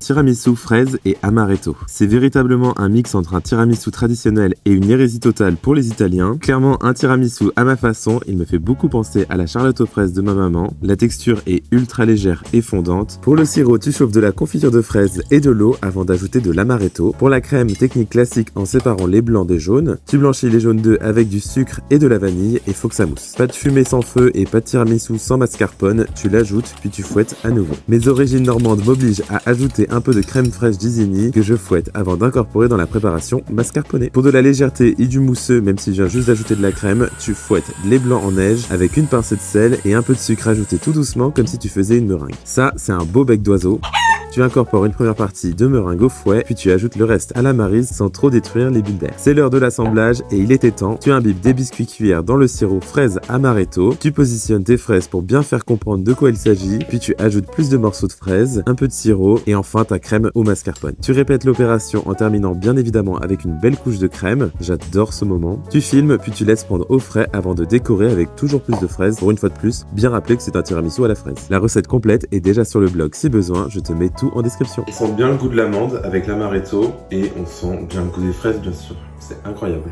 tiramisu fraise et amaretto. C'est véritablement un mix entre un tiramisu traditionnel et une hérésie totale pour les Italiens. Clairement un tiramisu à ma façon, il me fait beaucoup penser à la charlotte aux fraises de ma maman. La texture est ultra légère et fondante. Pour le sirop, tu chauffes de la confiture de fraises et de l'eau avant d'ajouter de l'amaretto. Pour la crème, technique classique en séparant les blancs des jaunes. Tu blanchis les jaunes d'œufs avec du sucre et de la vanille et faut que ça mousse. Pas de fumée sans feu et pas de tiramisu sans mascarpone, tu l'ajoutes puis tu fouettes à nouveau. Mes origines normandes m'obligent à ajouter un peu de crème fraîche d'Isigny que je fouette avant d'incorporer dans la préparation mascarponnée. Pour de la légèreté et du mousseux, même si je viens juste d'ajouter de la crème, tu fouettes les blancs en neige avec une pincée de sel et un peu de sucre ajouté tout doucement comme si tu faisais une meringue. Ça, c'est un beau bec d'oiseau. Tu incorpores une première partie de meringue au fouet, puis tu ajoutes le reste à la maryse sans trop détruire les bulles d'air. C'est l'heure de l'assemblage et il était temps. Tu imbibes des biscuits cuillères dans le sirop fraise amaretto. Tu positionnes tes fraises pour bien faire comprendre de quoi il s'agit, puis tu ajoutes plus de morceaux de fraises, un peu de sirop et enfin ta crème au mascarpone. Tu répètes l'opération en terminant bien évidemment avec une belle couche de crème. J'adore ce moment. Tu filmes, puis tu laisses prendre au frais avant de décorer avec toujours plus de fraises. Pour une fois de plus, bien rappeler que c'est un tiramisu à la fraise. La recette complète est déjà sur le blog si besoin, je te mets tout en description. On sent bien le goût de l'amande avec l'amaretto et on sent bien le goût des fraises bien sûr. C'est incroyable.